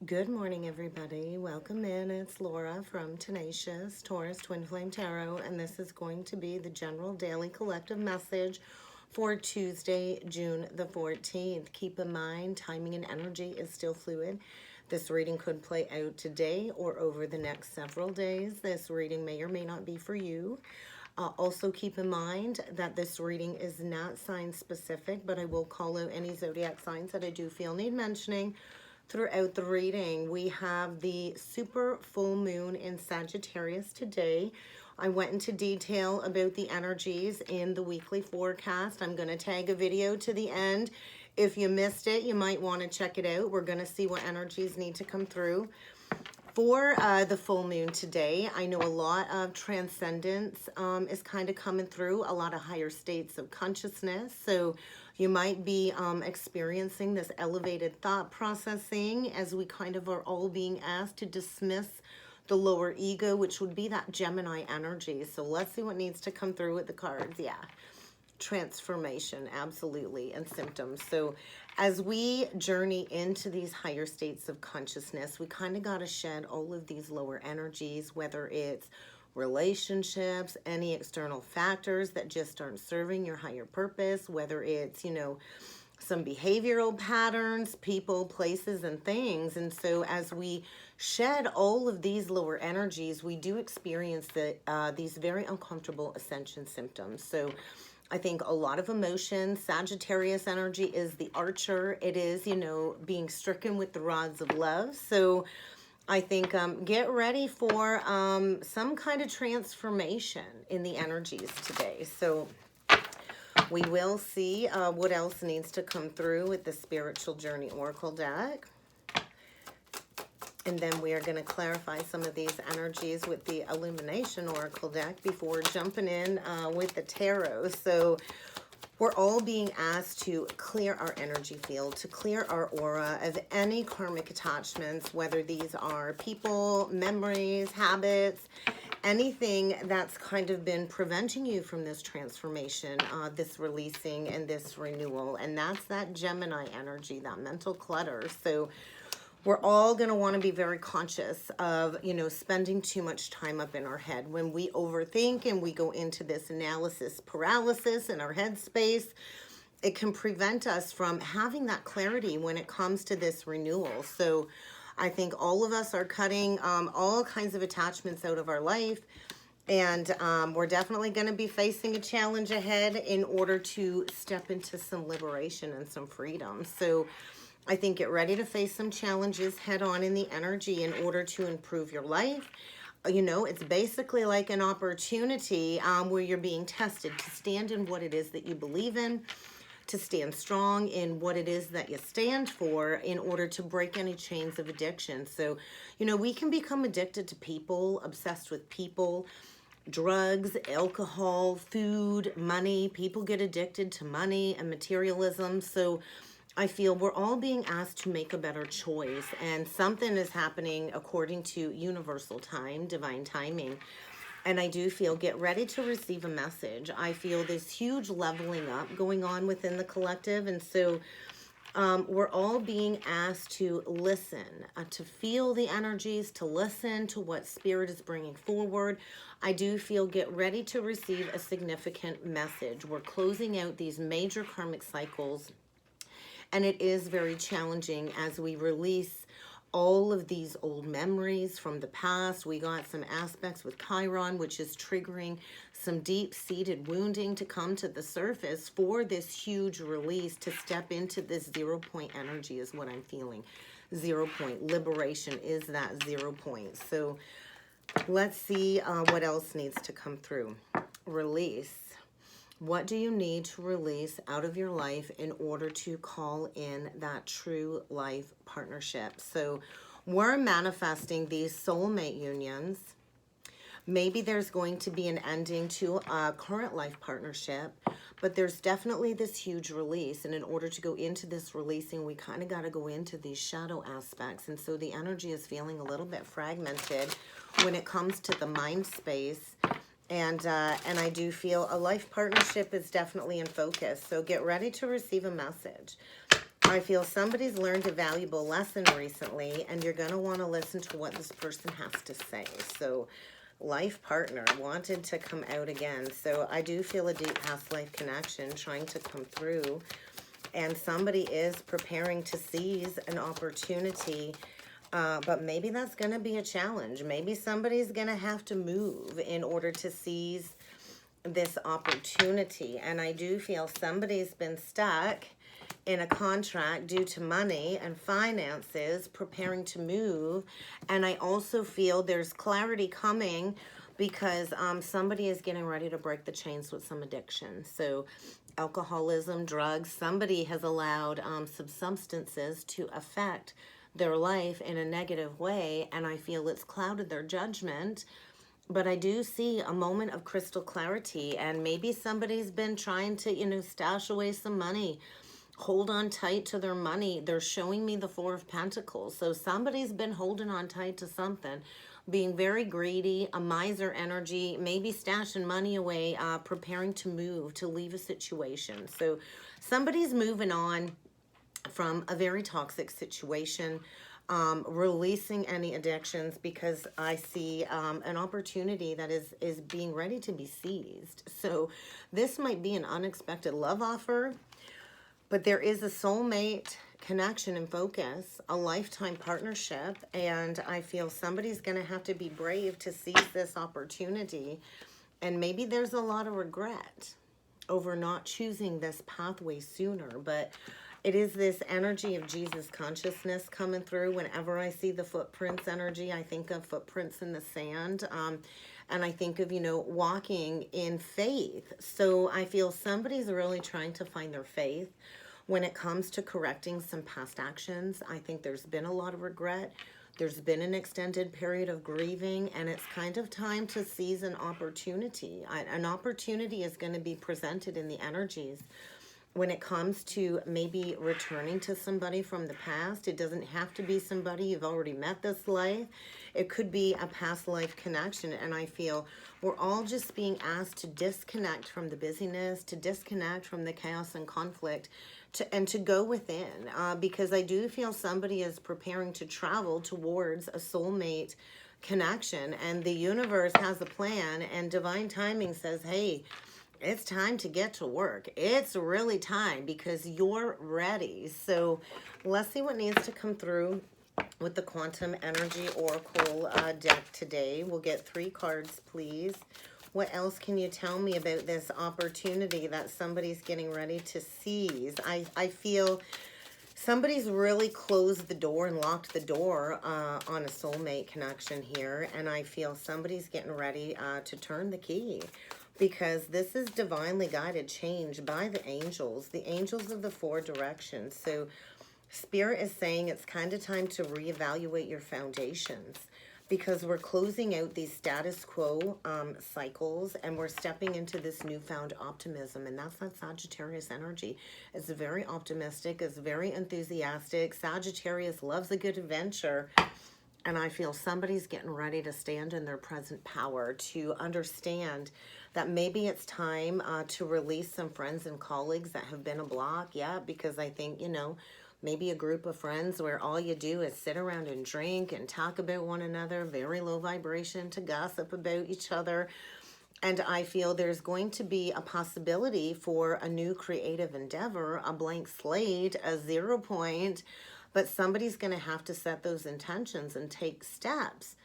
Good morning, everybody. Welcome in. It's Laura from Tenacious Taurus Twin Flame Tarot, and this is going to be the general daily collective message for Tuesday, June the 14th. Keep in mind, timing and energy is still fluid. This reading could play out today or over the next several days. This reading may or may not be for you. Also keep in mind that this reading is not sign specific, but I will call out any zodiac signs that I do feel need mentioning throughout the reading. We have the super full moon in Sagittarius today. I went into detail about the energies in the weekly forecast. I'm going to tag a video to the end. If you missed it, you might want to check it out. We're going to see what energies need to come through. For the full moon today, I know a lot of transcendence is kind of coming through, a lot of higher states of consciousness. So you might be experiencing this elevated thought processing as we kind of are all being asked to dismiss the lower ego, which would be that Gemini energy. So let's see what needs to come through with the cards. Yeah. Transformation, absolutely, and symptoms. So as we journey into these higher states of consciousness, we kind of got to shed all of these lower energies, whether it's relationships, any external factors that just aren't serving your higher purpose, whether it's, some behavioral patterns, people, places, and things. And so as we shed all of these lower energies, we do experience these very uncomfortable ascension symptoms. So I think a lot of emotion. Sagittarius energy is the archer. It is, being stricken with the rods of love. So I think get ready for some kind of transformation in the energies today. So we will see what else needs to come through with the Spiritual Journey Oracle deck. And then we are going to clarify some of these energies with the Illumination Oracle deck before jumping in with the Tarot. So we're all being asked to clear our energy field, to clear our aura of any karmic attachments, whether these are people, memories, habits, anything that's kind of been preventing you from this transformation, this releasing and this renewal. And that's that Gemini energy, that mental clutter. So we're all going to want to be very conscious of, spending too much time up in our head. When we overthink and we go into this analysis paralysis in our headspace, it can prevent us from having that clarity when it comes to this renewal. So I think all of us are cutting all kinds of attachments out of our life. And we're definitely going to be facing a challenge ahead in order to step into some liberation and some freedom. So I think get ready to face some challenges head on in the energy in order to improve your life. It's basically like an opportunity where you're being tested to stand in what it is that you believe in, to stand strong in what it is that you stand for in order to break any chains of addiction. So, we can become addicted to people, obsessed with people, drugs, alcohol, food, money. People get addicted to money and materialism. So I feel we're all being asked to make a better choice, and something is happening according to universal time, divine timing. And I do feel get ready to receive a message. I feel this huge leveling up going on within the collective. And so we're all being asked to listen, to feel the energies, to listen to what spirit is bringing forward. I do feel get ready to receive a significant message. We're closing out these major karmic cycles. And it is very challenging as we release all of these old memories from the past. We got some aspects with Chiron, which is triggering some deep-seated wounding to come to the surface for this huge release, to step into this 0 point energy is what I'm feeling. 0 point. Liberation is that 0 point. So let's see what else needs to come through. Release. What do you need to release out of your life in order to call in that true life partnership? So we're manifesting these soulmate unions. Maybe there's going to be an ending to a current life partnership, but there's definitely this huge release. And in order to go into this releasing, we kind of got to go into these shadow aspects. And so the energy is feeling a little bit fragmented when it comes to the mind space. And I do feel a life partnership is definitely in focus. So get ready to receive a message. I feel somebody's learned a valuable lesson recently, and you're going to want to listen to what this person has to say. So life partner wanted to come out again. So I do feel a deep past life connection trying to come through, and somebody is preparing to seize an opportunity, but maybe that's going to be a challenge. Maybe somebody's going to have to move in order to seize this opportunity. And I do feel somebody's been stuck in a contract due to money and finances, preparing to move. And I also feel there's clarity coming because somebody is getting ready to break the chains with some addiction. So alcoholism, drugs, somebody has allowed some substances to affect their life in a negative way, and I feel it's clouded their judgment. But I do see a moment of crystal clarity, and maybe somebody's been trying to, stash away some money, hold on tight to their money. They're showing me the Four of Pentacles. So somebody's been holding on tight to something, being very greedy, a miser energy, maybe stashing money away, preparing to move, to leave a situation. So somebody's moving on from a very toxic situation, releasing any addictions, because I see an opportunity that is being ready to be seized. So this might be an unexpected love offer, but there is a soulmate connection and focus, a lifetime partnership, and I feel somebody's going to have to be brave to seize this opportunity. And maybe there's a lot of regret over not choosing this pathway sooner, but it is this energy of Jesus consciousness coming through. Whenever I see the footprints energy, I think of footprints in the sand. And I think of, walking in faith. So I feel somebody's really trying to find their faith when it comes to correcting some past actions. I think there's been a lot of regret. There's been an extended period of grieving, and it's kind of time to seize an opportunity. An opportunity is going to be presented in the energies when it comes to maybe returning to somebody from the past. It doesn't have to be somebody you've already met this life. It could be a past life connection. And I feel we're all just being asked to disconnect from the busyness, to disconnect from the chaos and conflict, and to go within. Because I do feel somebody is preparing to travel towards a soulmate connection. And the universe has a plan, and divine timing says, hey, it's time to get to work. It's really time, because you're ready. So let's see what needs to come through with the Quantum Energy Oracle deck today. We'll get 3 cards, please. What else can you tell me about this opportunity that somebody's getting ready to seize? I feel somebody's really closed the door and locked the door on a soulmate connection here. And I feel somebody's getting ready to turn the key, because this is divinely guided change by the angels of the 4 directions. So Spirit is saying it's kind of time to reevaluate your foundations, because we're closing out these status quo cycles, and we're stepping into this newfound optimism. And that's that Sagittarius energy. It's very optimistic, it's very enthusiastic. Sagittarius loves a good adventure. And I feel somebody's getting ready to stand in their present power, to understand that maybe it's time to release some friends and colleagues that have been a block. Yeah, because I think, maybe a group of friends where all you do is sit around and drink and talk about one another, very low vibration, to gossip about each other. And I feel there's going to be a possibility for a new creative endeavor, a blank slate, a 0 point, but somebody's going to have to set those intentions and take steps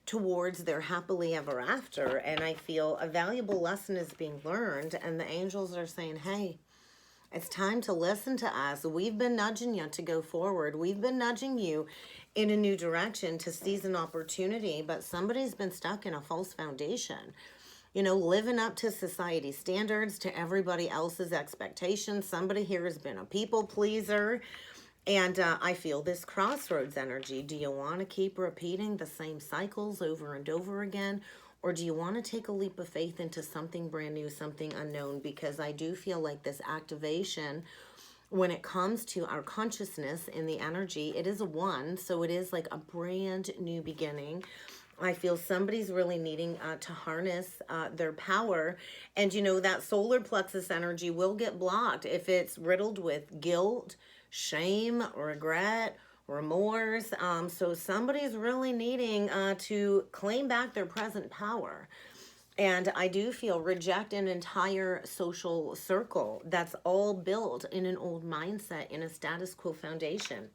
towards their happily ever after. And I feel a valuable lesson is being learned, and the angels are saying, hey, it's time to listen to us. We've been nudging you to go forward. We've been nudging you in a new direction to seize an opportunity, but somebody's been stuck in a false foundation. Living up to society standards, to everybody else's expectations. Somebody here has been a people pleaser. And I feel this crossroads energy. Do you want to keep repeating the same cycles over and over again? Or do you want to take a leap of faith into something brand new, something unknown? Because I do feel like this activation, when it comes to our consciousness in the energy, it is a 1. So it is like a brand new beginning. I feel somebody's really needing to harness their power. And that solar plexus energy will get blocked if it's riddled with guilt, shame, regret, remorse. So somebody's really needing to claim back their present power. And I do feel reject an entire social circle that's all built in an old mindset, in a status quo foundation.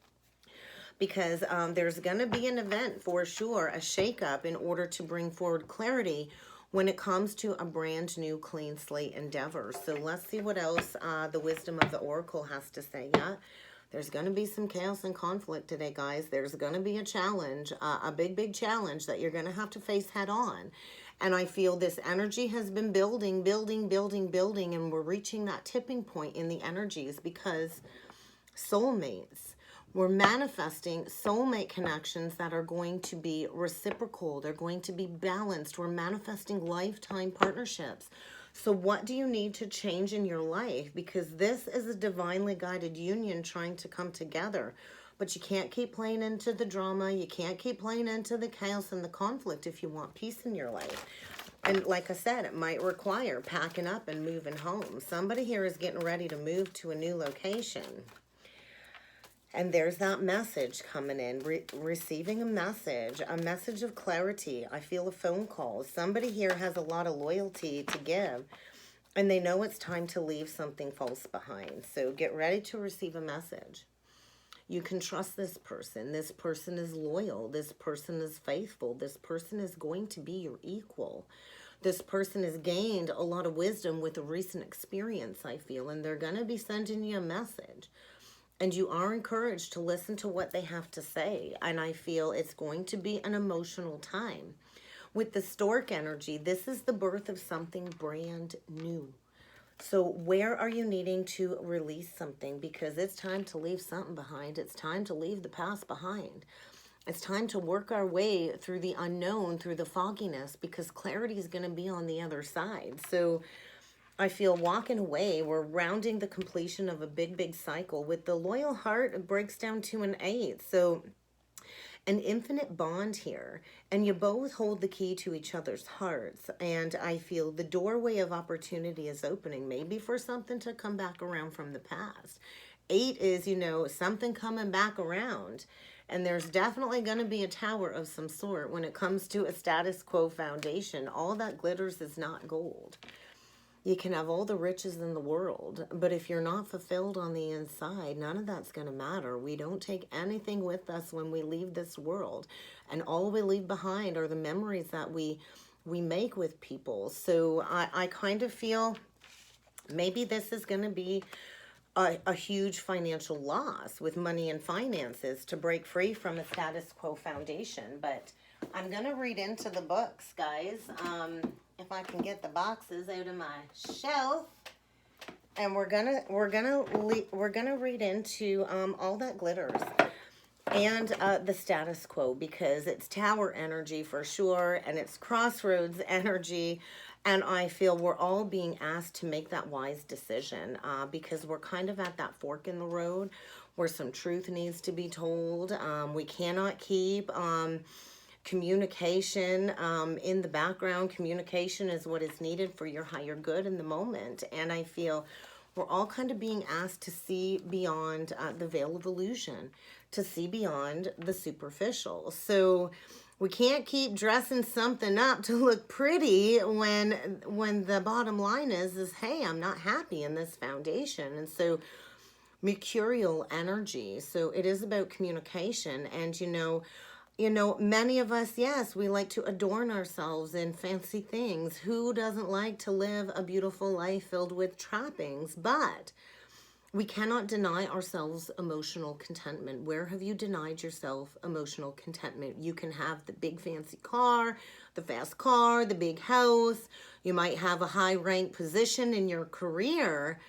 Because there's going to be an event for sure, a shakeup, in order to bring forward clarity when it comes to a brand new clean slate endeavor. So let's see what else the wisdom of the oracle has to say. Yeah, there's going to be some chaos and conflict today, guys. There's going to be a challenge, a big challenge that you're going to have to face head on. And I feel this energy has been building, and we're reaching that tipping point in the energies, because soulmates, we're manifesting soulmate connections that are going to be reciprocal. They're going to be balanced. We're manifesting lifetime partnerships. So what do you need to change in your life? Because this is a divinely guided union trying to come together. But you can't keep playing into the drama. You can't keep playing into the chaos and the conflict if you want peace in your life. And like I said, it might require packing up and moving home. Somebody here is getting ready to move to a new location. And there's that message coming in, receiving a message of clarity. I feel a phone call. Somebody here has a lot of loyalty to give, and they know it's time to leave something false behind. So get ready to receive a message. You can trust this person. This person is loyal. This person is faithful. This person is going to be your equal. This person has gained a lot of wisdom with a recent experience, I feel, and they're going to be sending you a message. And you are encouraged to listen to what they have to say. And I feel it's going to be an emotional time. With the stork energy, this is the birth of something brand new. So where are you needing to release something? Because it's time to leave something behind. It's time to leave the past behind. It's time to work our way through the unknown, through the fogginess, because clarity is going to be on the other side. So I feel walking away, we're rounding the completion of a big cycle. With the loyal heart, it breaks down to an 8. So an infinite bond here, and you both hold the key to each other's hearts. And I feel the doorway of opportunity is opening, maybe for something to come back around from the past. 8 is, something coming back around. And there's definitely going to be a tower of some sort when it comes to a status quo foundation. All that glitters is not gold. You can have all the riches in the world, but if you're not fulfilled on the inside, none of that's going to matter. We don't take anything with us when we leave this world, and all we leave behind are the memories that we make with people. So I kind of feel maybe this is going to be a huge financial loss with money and finances to break free from a status quo foundation. But I'm going to read into the books, guys. If I can get the boxes out of my shelf, and we're gonna read into all that glitters and the status quo, because it's tower energy for sure, and it's crossroads energy, and I feel we're all being asked to make that wise decision because we're kind of at that fork in the road where some truth needs to be told. We cannot keep communication in the background. Communication is what is needed for your higher good in the moment. And I feel we're all kind of being asked to see beyond the veil of illusion, to see beyond the superficial. So we can't keep dressing something up to look pretty when the bottom line is hey, I'm not happy in this foundation. And so mercurial energy. So it is about communication. And many of us, yes, we like to adorn ourselves in fancy things. Who doesn't like to live a beautiful life filled with trappings? But we cannot deny ourselves emotional contentment. Where have you denied yourself emotional contentment? You can have the big fancy car, the fast car, the big house. You might have a high rank position in your career,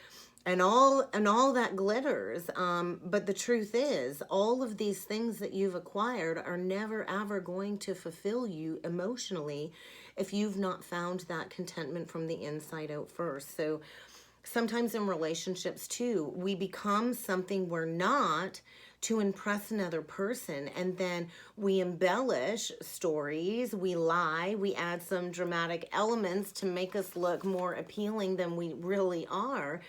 and all that glitters. But the truth is, all of these things that you've acquired are never ever going to fulfill you emotionally if you've not found that contentment from the inside out first. So sometimes in relationships too, we become something we're not to impress another person, and then we embellish stories, we lie, we add some dramatic elements to make us look more appealing than we really are.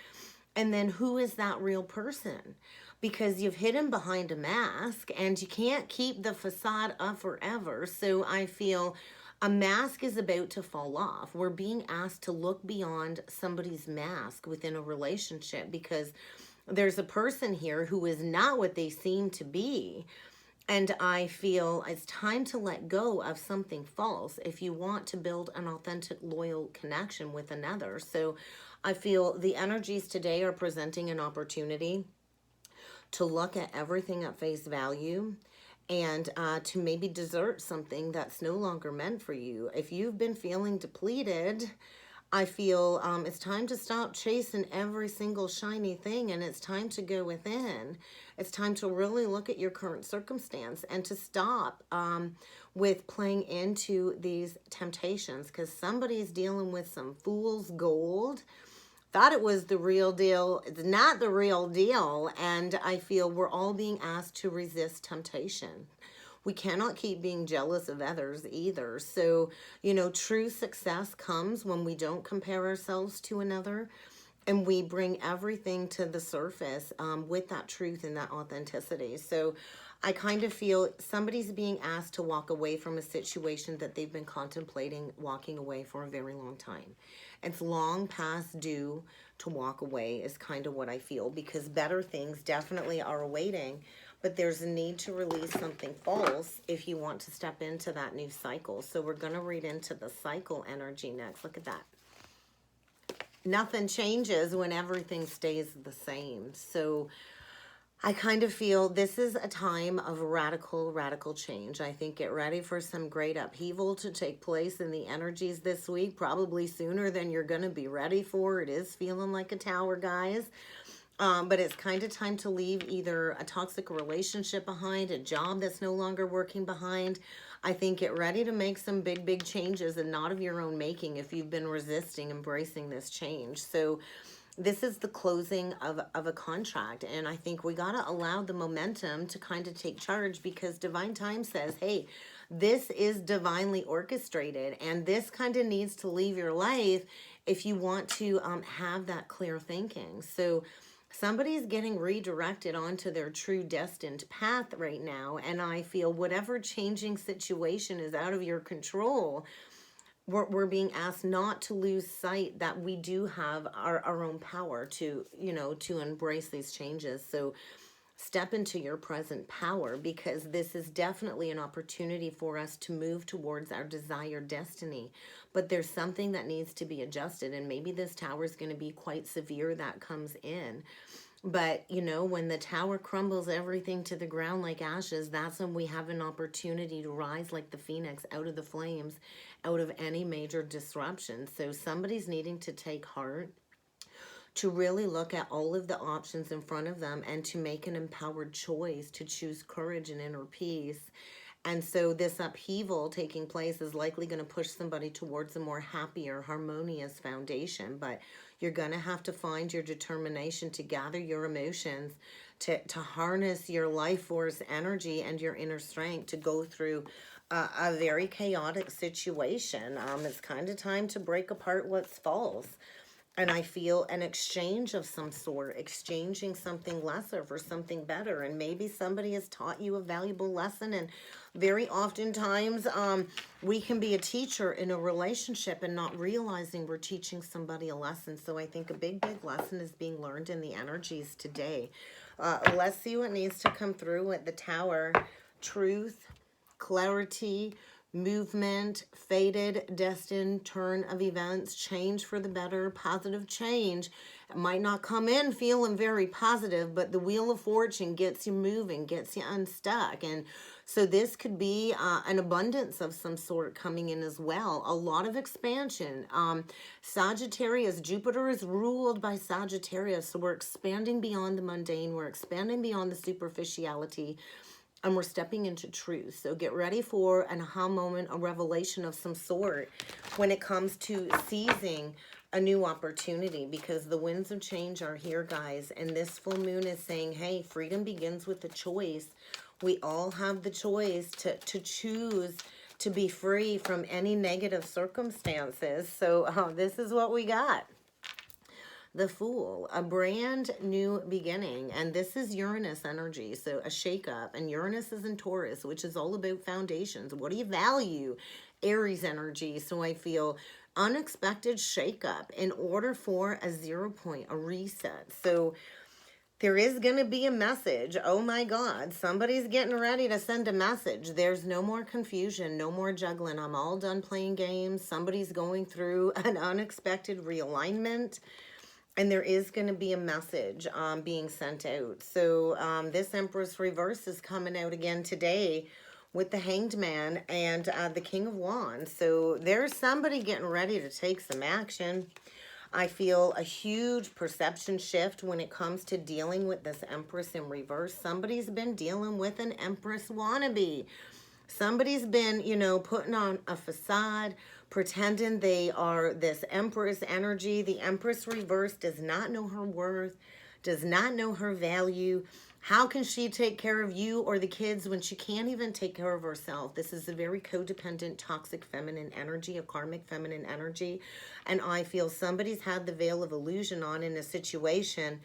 And then who is that real person? because you've hidden behind a mask and you can't keep the facade up forever. So I feel a mask is about to fall off. We're being asked to look beyond somebody's mask within a relationship, because there's a person here who is not what they seem to be. And I feel it's time to let go of something false if you want to build an authentic, loyal connection with another. So I feel the energies today are presenting an opportunity to look at everything at face value, and to maybe desert something that's no longer meant for you. If you've been feeling depleted, I feel it's time to stop chasing every single shiny thing, and it's time to go within. It's time to really look at your current circumstance and to stop with playing into these temptations, because somebody's dealing with some fool's gold. Thought it was the real deal. It's not the real deal. And I feel we're all being asked to resist temptation. We cannot keep being jealous of others either. So, you know, true success comes when we don't compare ourselves to another, and we bring everything to the surface with that truth and that authenticity. So I kind of feel somebody's being asked to walk away from a situation that they've been contemplating walking away for a very long time. It's long past due to walk away is kind of what I feel, because better things definitely are awaiting, but there's a need to release something false if you want to step into that new cycle. So we're going to read into the cycle energy next. Look at that. Nothing changes when everything stays the same. So I kind of feel this is a time of radical change. I think get ready for some great upheaval to take place in the energies this week, probably sooner than you're going to be ready for. It is feeling like a tower, guys. But it's kind of time to leave either a toxic relationship behind, a job that's no longer working behind. I think get ready to make some big changes, and not of your own making if you've been resisting embracing this change. So this is the closing of a contract, and I think we got to allow the momentum to kind of take charge, because divine time says, hey, this is divinely orchestrated, and this kind of needs to leave your life if you want to have that clear thinking. So somebody's getting redirected onto their true destined path right now, and I feel whatever changing situation is out of your control, we're being asked not to lose sight that we do have our own power to, you know, to embrace these changes. So step into your present power, because this is definitely an opportunity for us to move towards our desired destiny. But there's something that needs to be adjusted, and maybe this tower is going to be quite severe that comes in. But, you know, when the tower crumbles everything to the ground like ashes, that's when we have an opportunity to rise like the phoenix out of the flames, out of any major disruption. So somebody's needing to take heart, to really look at all of the options in front of them, and to make an empowered choice to choose courage and inner peace. And so this upheaval taking place is likely going to push somebody towards a more happier, harmonious foundation. But you're going to have to find your determination to gather your emotions, to harness your life force energy and your inner strength to go through a very chaotic situation. It's kind of time to break apart what's false. And I feel an exchange of some sort, exchanging something lesser for something better. And maybe somebody has taught you a valuable lesson. And very oftentimes we can be a teacher in a relationship and not realizing we're teaching somebody a lesson. So I think a big lesson is being learned in the energies today. Let's see what needs to come through with the tower. Truth, clarity, movement, fated, destined, turn of events, change for the better, positive change. It might not come in feeling very positive, but the wheel of fortune gets you moving, gets you unstuck. And so this could be an abundance of some sort coming in as well. A lot of expansion. Sagittarius, Jupiter is ruled by Sagittarius. So we're expanding beyond the mundane. We're expanding beyond the superficiality. And we're stepping into truth. So get ready for an aha moment, a revelation of some sort when it comes to seizing a new opportunity, because the winds of change are here, guys. And this full moon is saying, hey, freedom begins with the choice. We all have the choice to choose to be free from any negative circumstances. So this is what we got. the Fool, a brand new beginning. And this is Uranus energy, so a shakeup. And Uranus is in Taurus, which is all about foundations. What do you value? Aries energy. So I feel unexpected shakeup in order for a 0 point, a reset. So there is going to be a message. Oh my God, somebody's getting ready to send a message. There's no more confusion, no more juggling. I'm all done playing games. Somebody's going through an unexpected realignment, and there is going to be a message being sent out. So this Empress reverse is coming out again today with the Hanged Man and the King of Wands. So there's somebody getting ready to take some action. I feel a huge perception shift when it comes to dealing with this Empress in reverse. Somebody's been dealing with an Empress wannabe. Somebody's been, you know, putting on a facade, pretending they are this Empress energy. The Empress reverse does not know her worth, does not know her value. How can she take care of you or the kids when she can't even take care of herself? This is a very codependent, toxic feminine energy, a karmic feminine energy. And I feel somebody's had the veil of illusion on in a situation.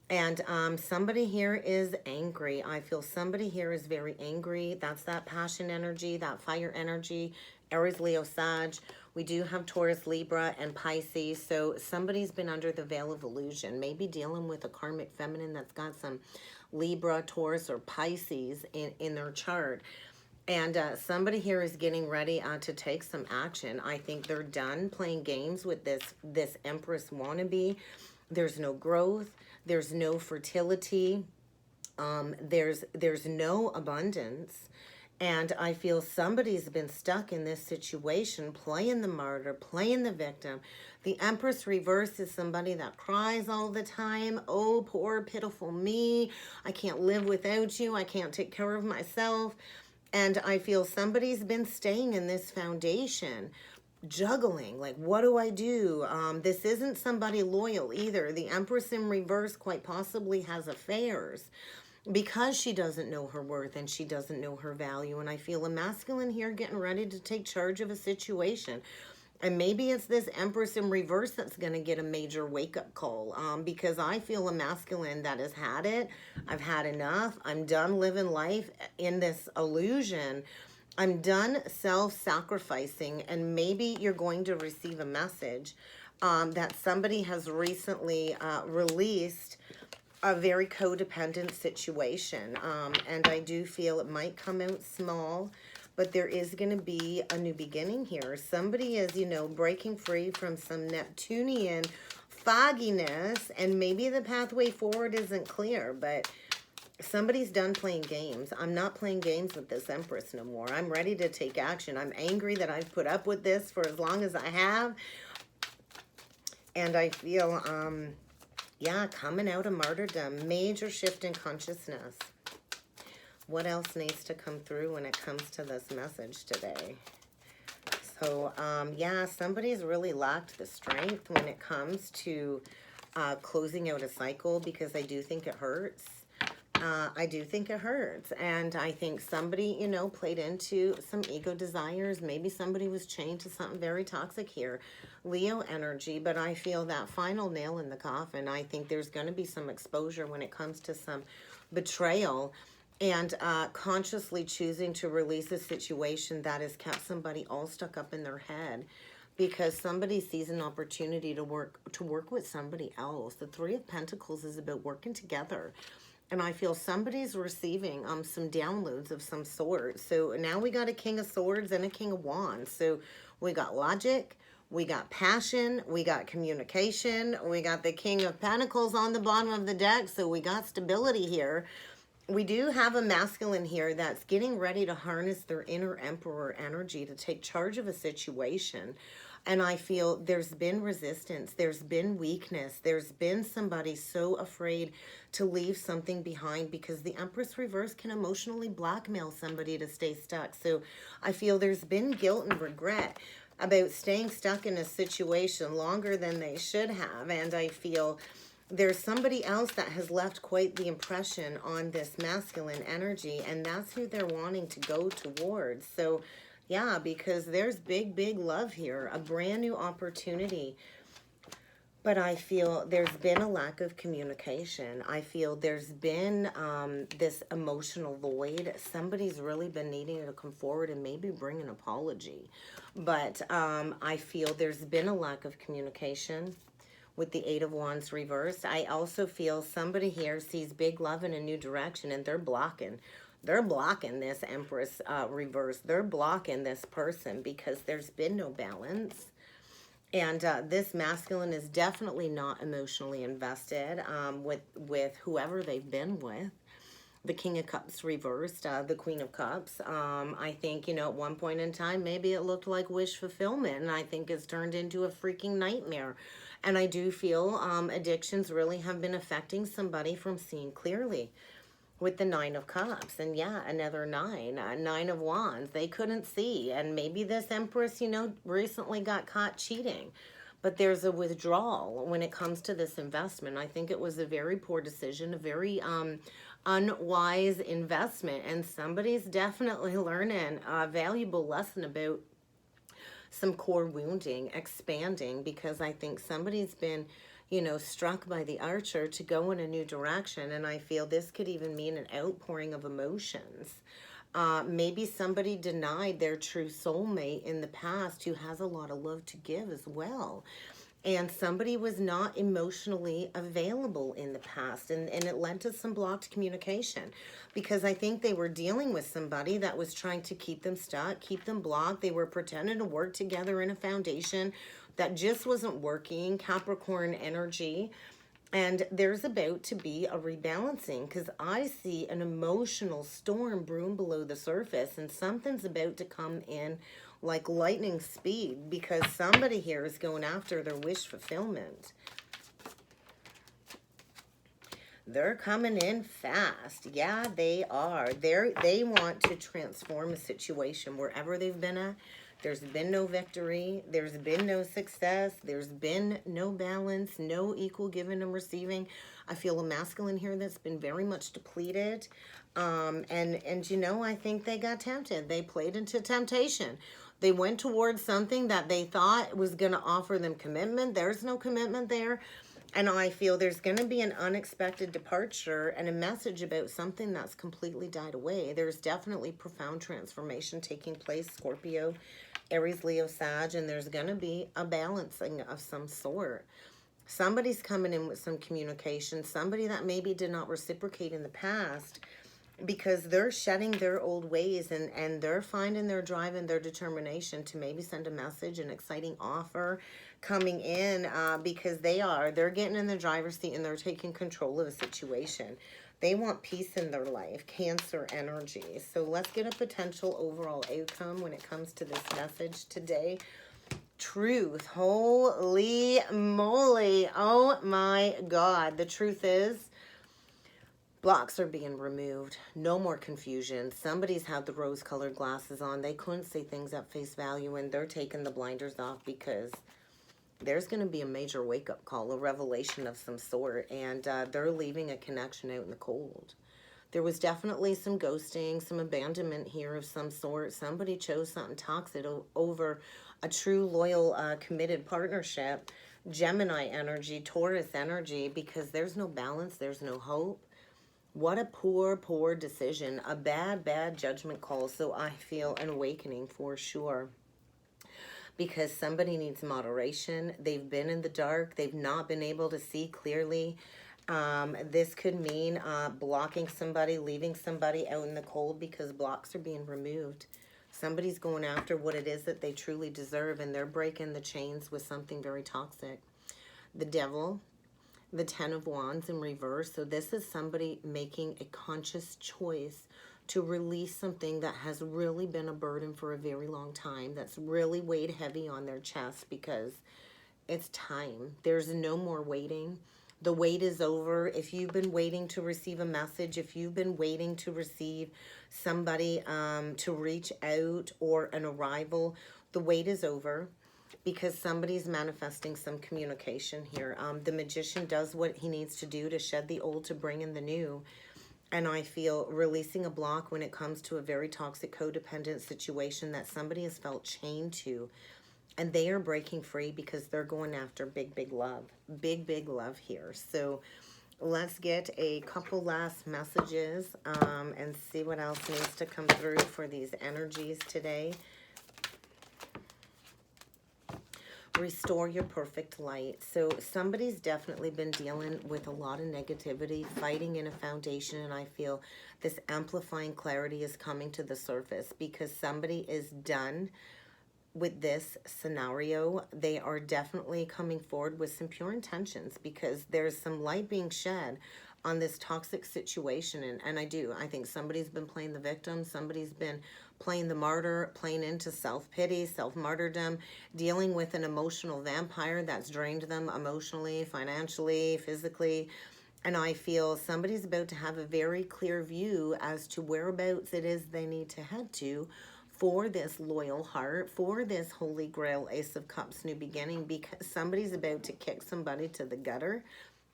And somebody here is angry. I feel somebody here is very angry. That's that passion energy, that fire energy, Aries, Leo, Sag. We do have Taurus, Libra, and Pisces. So somebody's been under the veil of illusion, maybe dealing with a karmic feminine that's got some Libra, Taurus, or Pisces in their chart. And somebody here is getting ready to take some action. I think they're done playing games with this Empress wannabe. There's no growth. There's no fertility. There's no abundance. And I feel somebody's been stuck in this situation, playing the martyr, playing the victim. The Empress reverse is somebody that cries all the time. Oh, poor, pitiful me. I can't live without you. I can't take care of myself. And I feel somebody's been staying in this foundation, juggling. Like, what do I do? This isn't somebody loyal either. The Empress in reverse quite possibly has affairs, because she doesn't know her worth and she doesn't know her value. And I feel a masculine here getting ready to take charge of a situation. And maybe it's this Empress in reverse that's going to get a major wake-up call, because I feel a masculine that has had it. I've had enough. I'm done living life in this illusion. I'm done self-sacrificing. And maybe you're going to receive a message that somebody has recently released a very codependent situation. And I do feel it might come out small, but there is going to be a new beginning here. Somebody is, you know, breaking free from some Neptunian fogginess, and maybe the pathway forward isn't clear, but somebody's done playing games. I'm not playing games with this Empress no more. I'm ready to take action. I'm angry that I've put up with this for as long as I have. And I feel, yeah, coming out of martyrdom, major shift in consciousness. What else needs to come through when it comes to this message today? So, yeah, somebody's really lacked the strength when it comes to closing out a cycle, because I do think it hurts. I do think it hurts. And I think somebody, you know, played into some ego desires. Maybe somebody was chained to something very toxic here. Leo energy, but I feel that final nail in the coffin. I think there's going to be some exposure when it comes to some betrayal, and consciously choosing to release a situation that has kept somebody all stuck up in their head, because somebody sees an opportunity to work with somebody else. The Three of Pentacles is about working together. And I feel somebody's receiving some downloads of some sort. So now we got a King of Swords and a King of Wands. So we got logic, we got passion, we got communication, we got the King of Pentacles on the bottom of the deck. So we got stability here. We do have a masculine here that's getting ready to harness their inner emperor energy to take charge of a situation. And I feel there's been resistance, there's been weakness, there's been somebody so afraid to leave something behind, because the Empress reverse can emotionally blackmail somebody to stay stuck. So I feel there's been guilt and regret about staying stuck in a situation longer than they should have. And I feel there's somebody else that has left quite the impression on this masculine energy, and that's who they're wanting to go towards. So yeah, because there's big, big love here, a brand new opportunity. But I feel there's been a lack of communication. I feel there's been this emotional void. Somebody's really been needing to come forward and maybe bring an apology. But I feel there's been a lack of communication with the Eight of Wands reversed. I also feel somebody here sees big love in a new direction, and they're blocking. They're blocking this Empress reverse. They're blocking this person because there's been no balance. And this masculine is definitely not emotionally invested with whoever they've been with. The King of Cups reversed, the Queen of Cups. I think, you know, at one point in time, maybe it looked like wish fulfillment, and I think it's turned into a freaking nightmare. And I do feel addictions really have been affecting somebody from seeing clearly. With the Nine of Cups, and yeah, another Nine of Wands. They couldn't see, and maybe this Empress, you know, recently got caught cheating. But there's a withdrawal when it comes to this investment. I think it was a very poor decision, a very unwise investment, and somebody's definitely learning a valuable lesson about some core wounding, expanding, because I think somebody's been, you know, struck by the archer to go in a new direction. And I feel this could even mean an outpouring of emotions. Maybe somebody denied their true soulmate in the past who has a lot of love to give as well. And somebody was not emotionally available in the past. And it led to some blocked communication. Because I think they were dealing with somebody that was trying to keep them stuck, keep them blocked. They were pretending to work together in a foundation that just wasn't working. Capricorn energy. And there's about to be a rebalancing, because I see an emotional storm brewing below the surface, and something's about to come in like lightning speed, because somebody here is going after their wish fulfillment. They're coming in fast. Yeah, they are. They want to transform a situation wherever they've been at. There's been no victory. There's been no success. There's been no balance, no equal giving and receiving. I feel a masculine here that's been very much depleted. And you know, I think they got tempted. They played into temptation. They went towards something that they thought was going to offer them commitment. There's no commitment there. And I feel there's going to be an unexpected departure and a message about something that's completely died away. There's definitely profound transformation taking place, Scorpio, Aries, Leo, Sag, and there's going to be a balancing of some sort. Somebody's coming in with some communication, somebody that maybe did not reciprocate in the past, because they're shedding their old ways, and they're finding their drive and their determination to maybe send a message, an exciting offer coming in, because they're getting in the driver's seat and they're taking control of a situation. They want peace in their life, Cancer energy. So let's get a potential overall outcome when it comes to this message today. Truth. Holy moly. Oh my God. The truth is, blocks are being removed. No more confusion. Somebody's had the rose-colored glasses on. They couldn't see things at face value, and they're taking the blinders off, because there's going to be a major wake-up call, a revelation of some sort, and they're leaving a connection out in the cold. There was definitely some ghosting, some abandonment here of some sort. Somebody chose something toxic over a true, loyal, committed partnership. Gemini energy, Taurus energy, because there's no balance, there's no hope. What a poor, poor decision. A bad, bad judgment call. So I feel an awakening for sure, because somebody needs moderation. They've been in the dark. They've not been able to see clearly. This could mean blocking somebody, leaving somebody out in the cold, because blocks are being removed. Somebody's going after what it is that they truly deserve, and they're breaking the chains with something very toxic. The Devil, the Ten of Wands in reverse. So this is somebody making a conscious choice to release something that has really been a burden for a very long time, that's really weighed heavy on their chest, because it's time. There's no more waiting. The wait is over. If you've been waiting to receive a message, if you've been waiting to receive somebody to reach out, or an arrival, the wait is over, because somebody's manifesting some communication here. The Magician does what he needs to do to shed the old to bring in the new. And I feel releasing a block when it comes to a very toxic codependent situation that somebody has felt chained to. And they are breaking free because they're going after big, big love. Big, big love here. So let's get a couple last messages and see what else needs to come through for these energies today. Restore your perfect light. So somebody's definitely been dealing with a lot of negativity, fighting in a foundation, and I feel this amplifying clarity is coming to the surface because somebody is done with this scenario. They are definitely coming forward with some pure intentions because there's some light being shed on this toxic situation. And I think somebody's been playing the victim. Somebody's been playing the martyr, playing into self-pity, self-martyrdom, dealing with an emotional vampire that's drained them emotionally, financially, physically. And I feel somebody's about to have a very clear view as to whereabouts it is they need to head to for this loyal heart, for this Holy Grail Ace of Cups new beginning, because somebody's about to kick somebody to the gutter,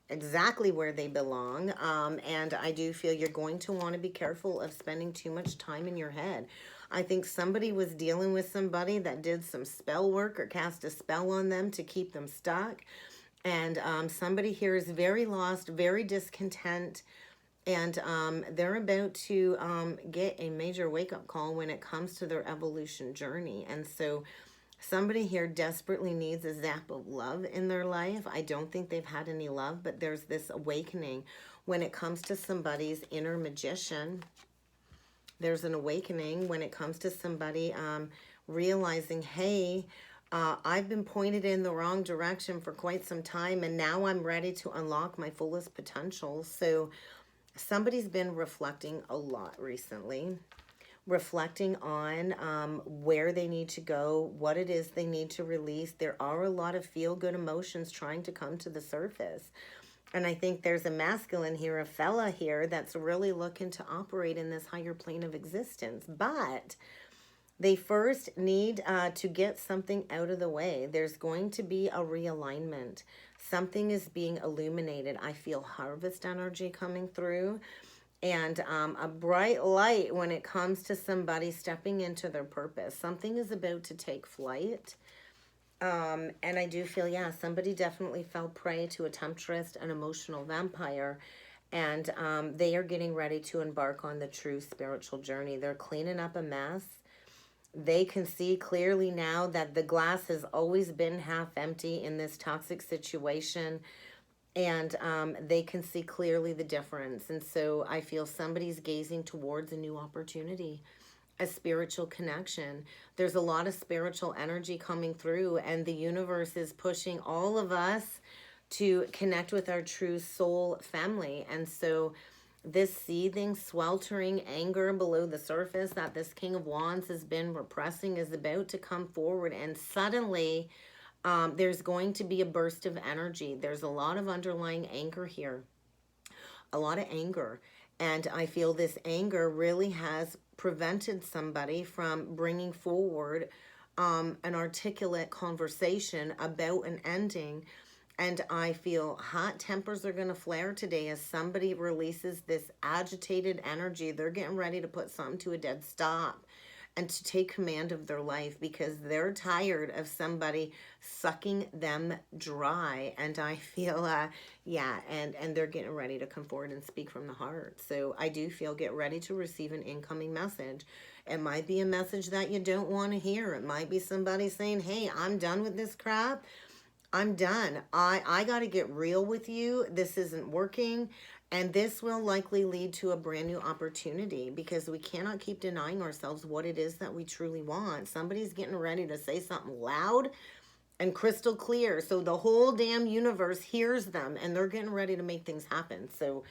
exactly where they belong. And I do feel you're going to want to be careful of spending too much time in your head. I think somebody was dealing with somebody that did some spell work or cast a spell on them to keep them stuck. And somebody here is very lost, very discontent, and they're about to get a major wake-up call when it comes to their evolution journey. And so somebody here desperately needs a zap of love in their life. I don't think they've had any love, but there's this awakening when it comes to somebody's inner magician. There's an awakening when it comes to somebody realizing, hey, I've been pointed in the wrong direction for quite some time, and now I'm ready to unlock my fullest potential. So somebody's been reflecting a lot recently, reflecting on where they need to go, what it is they need to release. There are a lot of feel-good emotions trying to come to the surface. And I think there's a masculine here, a fella here, that's really looking to operate in this higher plane of existence. But they first need to get something out of the way. There's going to be a realignment. Something is being illuminated. I feel harvest energy coming through. And a bright light when it comes to somebody stepping into their purpose. Something is about to take flight. And I do feel, yeah, somebody definitely fell prey to a temptress, an emotional vampire. And they are getting ready to embark on the true spiritual journey. They're cleaning up a mess. They can see clearly now that the glass has always been half empty in this toxic situation. And they can see clearly the difference. And so I feel somebody's gazing towards a new opportunity, a spiritual connection. There's a lot of spiritual energy coming through, and the universe is pushing all of us to connect with our true soul family. And so this seething, sweltering anger below the surface that this King of Wands has been repressing is about to come forward, and suddenly there's going to be a burst of energy. There's a lot of underlying anger here, a lot of anger. And I feel this anger really has prevented somebody from bringing forward an articulate conversation about an ending. And I feel hot tempers are going to flare today as somebody releases this agitated energy. They're getting ready to put something to a dead stop and to take command of their life because they're tired of somebody sucking them dry. And I feel, yeah, and they're getting ready to come forward and speak from the heart. So I do feel, get ready to receive an incoming message. It might be a message that you don't want to hear. It might be somebody saying, hey, I'm done with this crap. I'm done. I got to get real with you. This isn't working. And this will likely lead to a brand new opportunity because we cannot keep denying ourselves what it is that we truly want. Somebody's getting ready to say something loud and crystal clear, so the whole damn universe hears them, and they're getting ready to make things happen. So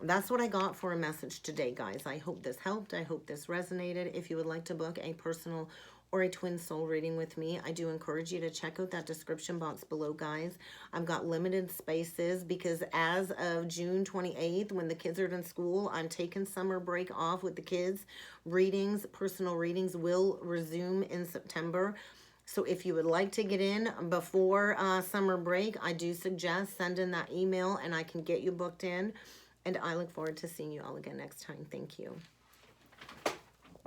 that's what I got for a message today, guys. I hope this helped. I hope this resonated. If you would like to book a personal or a twin soul reading with me, I do encourage you to check out that description box below, guys. I've got limited spaces because as of June 28th, when the kids are in school, I'm taking summer break off with the kids. Readings, personal readings will resume in September. So if you would like to get in before summer break, I do suggest sending that email and I can get you booked in. And I look forward to seeing you all again next time. Thank you.